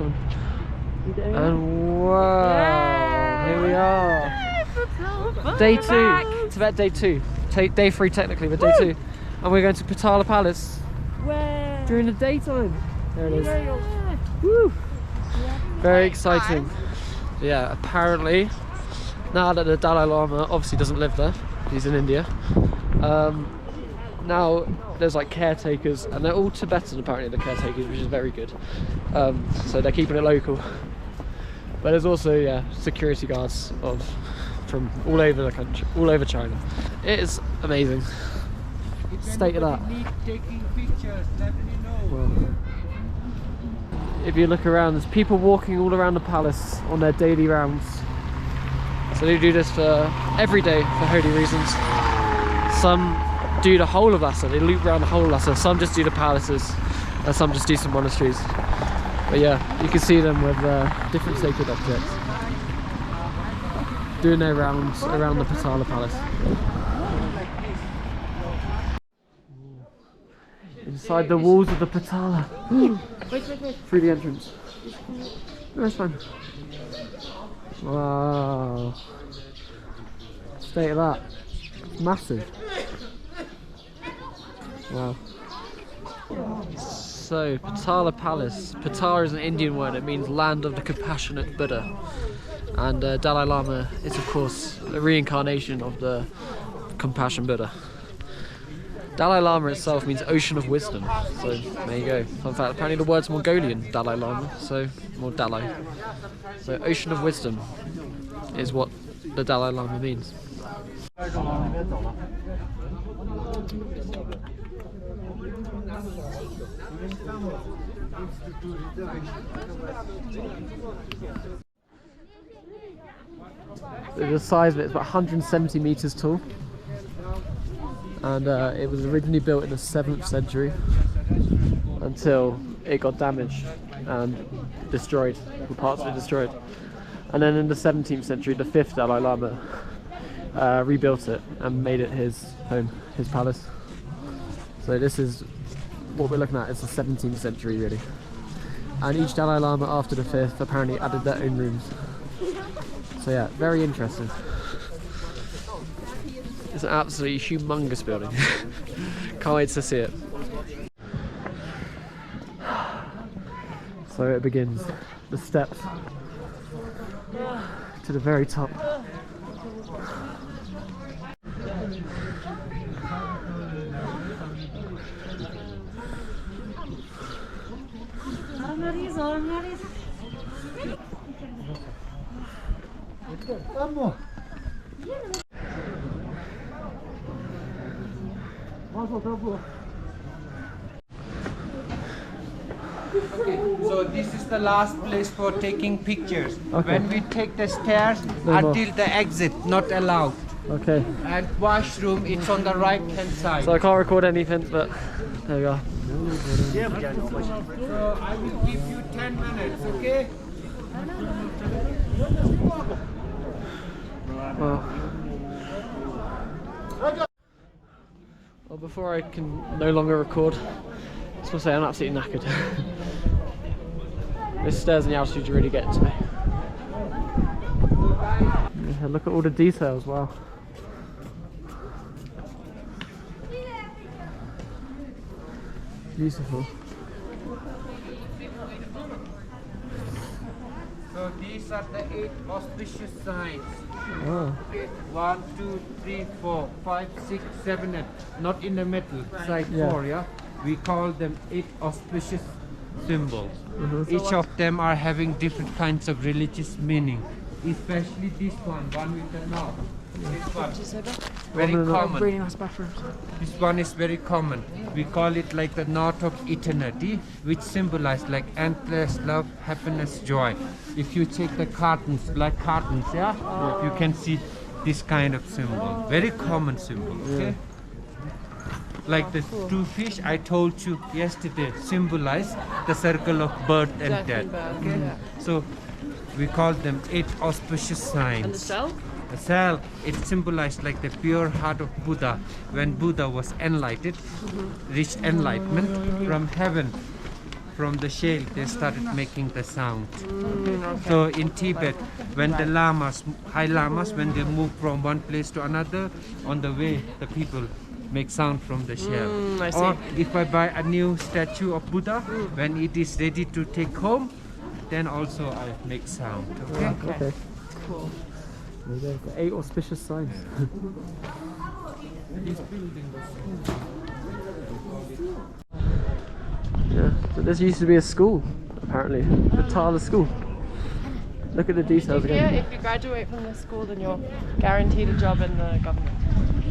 coming. And wow, here we are. Day 2. Tibet day 2. Day 3 technically, but day 2. And we're going to Potala Palace during the daytime. There it is. Woo! Very exciting. Yeah, apparently, now that the Dalai Lama obviously doesn't live there, he's in India, now there's like caretakers, and they're all Tibetan apparently, the caretakers, which is very good. So they're keeping it local. But there's also security guards from all over the country, all over China. It is amazing. State of that. Taking pictures, let me know. Well, if you look around, there's people walking all around the palace on their daily rounds. So they do this for every day for holy reasons. Some do the whole of Lhasa, they loop around the whole of Lhasa. Some just do the palaces, and some just do some monasteries. But yeah, you can see them with different sacred objects doing their rounds around the Potala Palace. Inside the walls of the Potala. Wait. Through the entrance. No, that's fine. Wow. State of that. It's massive. Wow. So, Potala Palace. Potala is an Indian word. It means land of the compassionate Buddha. And Dalai Lama is, of course, a reincarnation of the compassion Buddha. Dalai Lama itself means ocean of wisdom, so there you go. Fun fact, apparently the word's Mongolian, Dalai Lama, so more Dalai. So ocean of wisdom is what the Dalai Lama means. The size of it is about 170 meters tall. And it was originally built in the 7th century until it got damaged and destroyed, parts of it destroyed. And then in the 17th century, the 5th Dalai Lama rebuilt it and made it his home, his palace. So this is what we're looking at, it's the 17th century really. And each Dalai Lama after the 5th apparently added their own rooms. So yeah, very interesting. It's an absolutely humongous building. Can't wait to see it. So it begins. The steps to the very top. Okay, so this is the last place for taking pictures. Okay. When we take the stairs until the exit, not allowed. Okay. And washroom, it's on the right hand side. So I can't record anything, but there we are. So I will give you 10 minutes, okay? Well, before I can no longer record, I just want to say I'm absolutely knackered. This stairs and the altitude really get to me. Yeah, look at all the details, wow. Beautiful. So these are the 8 auspicious signs. Oh. 1, 2, 3, 4, 5, 6, 7, 8. Not in the middle, side 4, yeah? We call them 8 auspicious symbols. Each of them are having different kinds of religious meaning. Especially this one with the knot. This one, very common. Really nice bathrooms. This one is very common. We call it like the knot of eternity, which symbolizes like endless love, happiness, joy. If you take the cartons, black cartons, you can see this kind of symbol. Very common symbol, okay? Like the 2 fish I told you yesterday symbolize the circle of birth and death. Okay? So we call them 8 auspicious signs. And the cell? The cell, it symbolized like the pure heart of Buddha. When Buddha was enlightened, reached enlightenment from heaven, from the shell, they started making the sound. Okay. So in Tibet, when the lamas, high lamas, when they move from one place to another, on the way, the people make sound from the shell. I see. Or if I buy a new statue of Buddha, when it is ready to take home, then also I make sound. Okay. Okay. Cool. There you go. Got 8 auspicious signs. Yeah, so this used to be a school, apparently. Potala school. Look at the details Yeah, again. if you graduate from this school, then you're guaranteed a job in the government.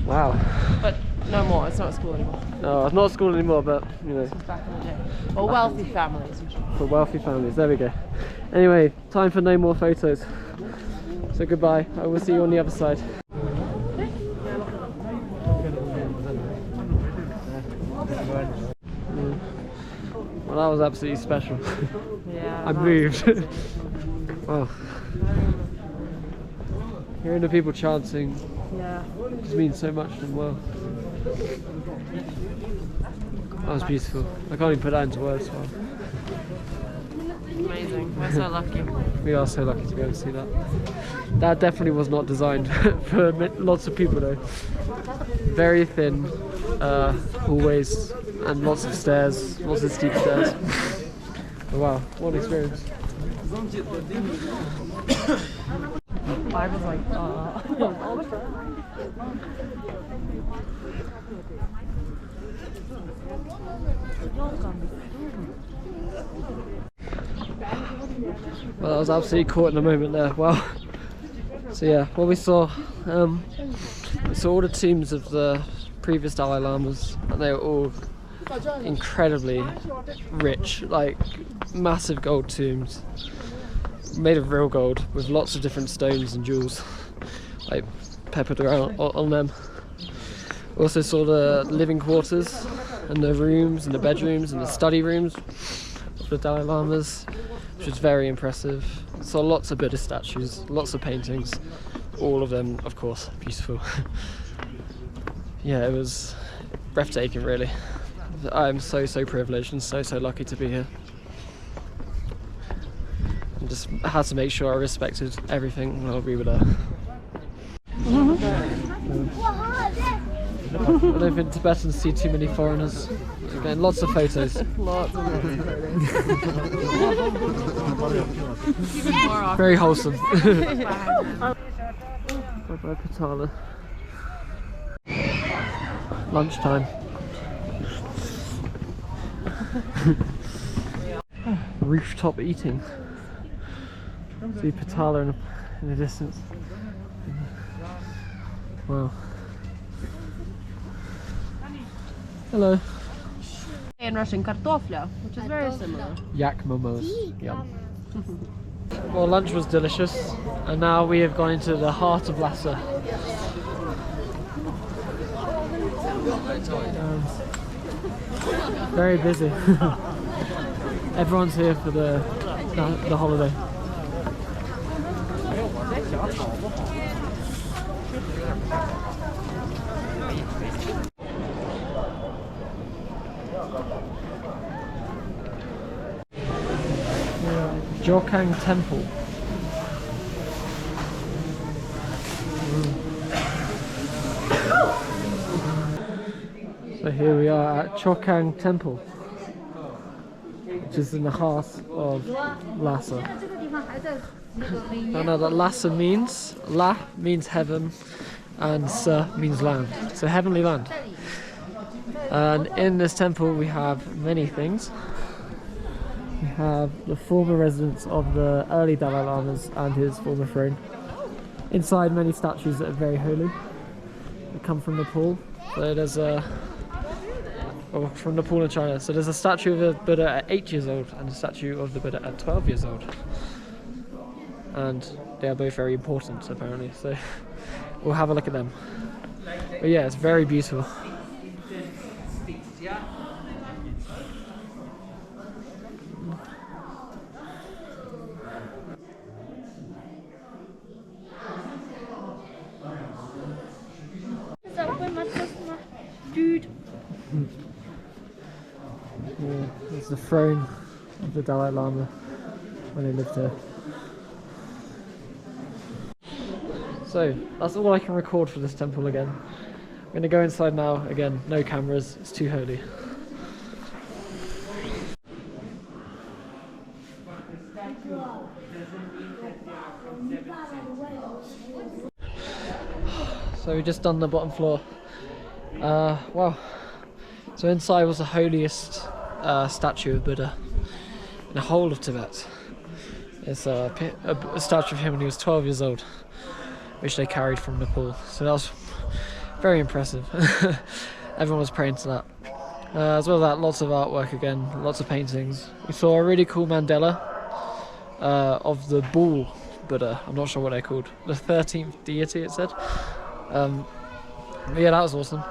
Wow. But no more, it's not a school anymore. No, it's not a school anymore, but you know, Back in the day. Or wealthy families. for wealthy families. There we go. Anyway, time for no more photos. So goodbye. I will see you on the other side. Well, that was absolutely special. Yeah. I moved. Wow. Hearing the people chanting Yeah. just means so much to the world. That was beautiful. I can't even put that into words. Wow. Amazing. We're so lucky. We are so lucky to be able to see that. That definitely was not designed for lots of people though. Very thin hallways and lots of stairs, lots of steep stairs. Oh, wow, what an experience. I was like, Well, I was absolutely caught in the moment there. Wow. So yeah, what we saw all the tombs of the previous Dalai Lamas, and they were all incredibly rich, like massive gold tombs made of real gold with lots of different stones and jewels like peppered around on them. We also saw the living quarters and the rooms and the bedrooms and the study rooms of the Dalai Lamas, which was very impressive. Saw lots of Buddhist statues, lots of paintings, all of them of course beautiful. Yeah, it was breathtaking really. I'm so privileged and so lucky to be here. And just had to make sure I respected everything while we were there. I don't think Tibetans see too many foreigners. Again, lots of photos. lots of Very wholesome. Bye bye Potala. Lunchtime. Rooftop eating. See Potala in the distance. Wow. Hello. In Russian, kartofля, which is very similar. Yak momos. Yum. Well, lunch was delicious, and now we have gone into the heart of Lhasa. Very busy. Everyone's here for the holiday. Jokhang Temple. So here we are at Jokhang Temple, which is in the heart of Lhasa. I know that Lhasa means, La means heaven and Sa means land, so heavenly land. And in this temple we have many things. We have the former residence of the early Dalai Lamas and his former throne. Inside, many statues that are very holy. They come from Nepal. So there's from Nepal and China. So there's a statue of the Buddha at 8 years old and a statue of the Buddha at 12 years old. And they are both very important, apparently. So we'll have a look at them. But yeah, it's very beautiful. Dude. Yeah, there's the throne of the Dalai Lama when he lived here. So that's all I can record for this temple again. I'm going to go inside now. Again, no cameras, it's too holy. So we've just done the bottom floor. Wow. So inside was the holiest statue of Buddha in the whole of Tibet. It's a statue of him when he was 12 years old, which they carried from Nepal. So that was very impressive. Everyone was praying to that. As well as that, lots of artwork again, lots of paintings. We saw a really cool mandala of the bull Buddha. I'm not sure what they're called. The 13th deity, it said. But yeah, that was awesome.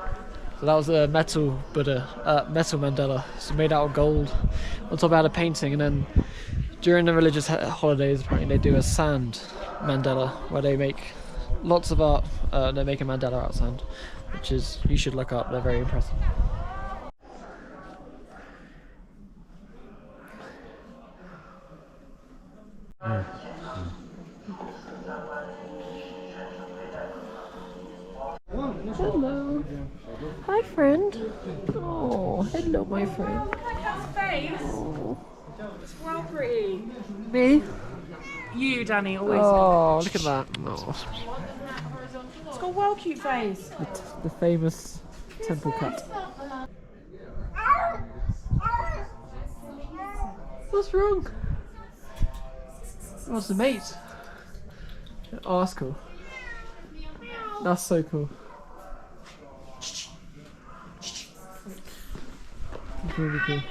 So that was a metal Buddha, metal mandala, so made out of gold. On top, I had a painting, and then during the religious holidays, apparently they do a sand mandala where they make lots of art. They make a mandala out of sand, which is, you should look up. They're very impressive. Hello. Hi, friend. Oh, hello, my friend. Look at that face. Oh. It's well pretty. Me? You, Danny, always. Oh, look at that. Oh. It's got a well cute face. The famous temple cat. What's wrong? What's the mate? Oh, that's cool. That's so cool. That's really cool.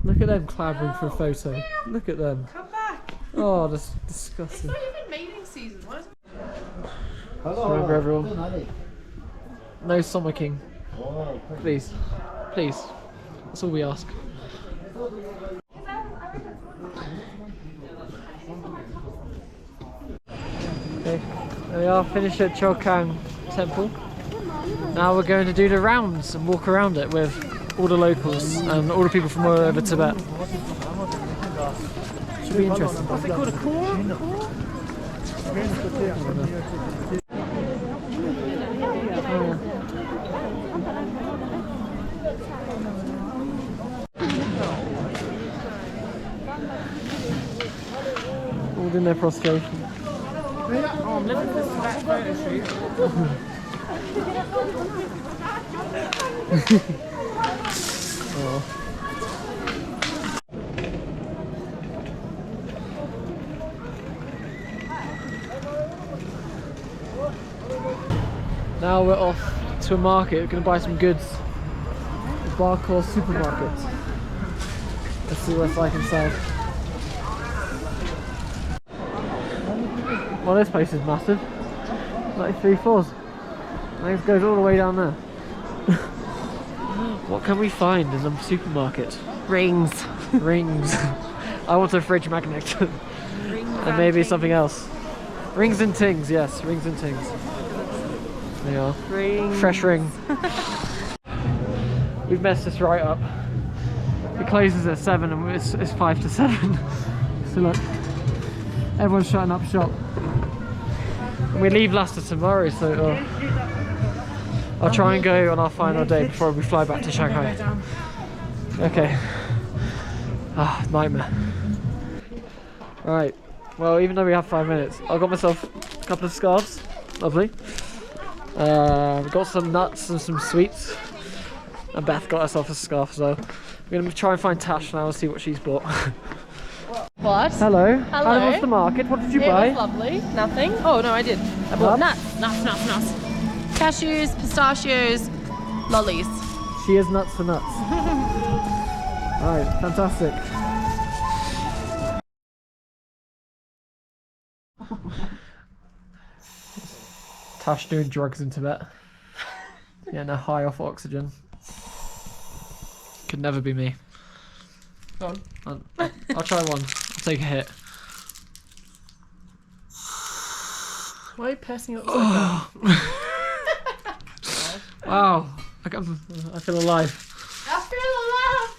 Look at them clamoring for a photo. Look at them. Come back. Oh, that's disgusting. It's not even mating season. Why is it? Remember, everyone. No Summer King. Please. Please. That's all we ask. Okay, there we are, finished at Jokhang temple. Now we're going to do the rounds and walk around it with all the locals and all the people from all over Tibet. Should be interesting. What's it called? A core? All in their prostration. Oh, I'm living for this Tibet photo shoot. Oh. Now we're off to a market. We're going to buy some goods. A bar called supermarket. Let's see what's like inside. Well, this place is massive. Like 3 floors. I think it goes all the way down there. What can we find in the supermarket? Rings. Rings. I want a fridge magnet. And maybe something else. Rings and tings, yes, rings and tings. There you are. Rings. Fresh ring. We've messed this right up. It closes at 7 and it's 5 to 7. So look, everyone's shutting up shop. And we leave Lhasa tomorrow, so I'll try and go on our final day before we fly back to Shanghai. Okay. Ah, nightmare. Right. Well, even though we have 5 minutes, I got myself a couple of scarves. Lovely. We've got some nuts and some sweets. And Beth got herself a scarf as well. We're going to try and find Tash now and see what she's bought. What? Hello. Hello. How was the market? What did you buy? It was lovely. Nothing. Oh no, I did. I bought nuts. Nuts. Cashews, pistachios, lollies. She is nuts for nuts. Alright, fantastic. Tash doing drugs in Tibet. Yeah, no, high off oxygen. Could never be me. Go on. I'll try one. I'll take a hit. Why are you passing upside down? Wow, I feel alive. I feel alive.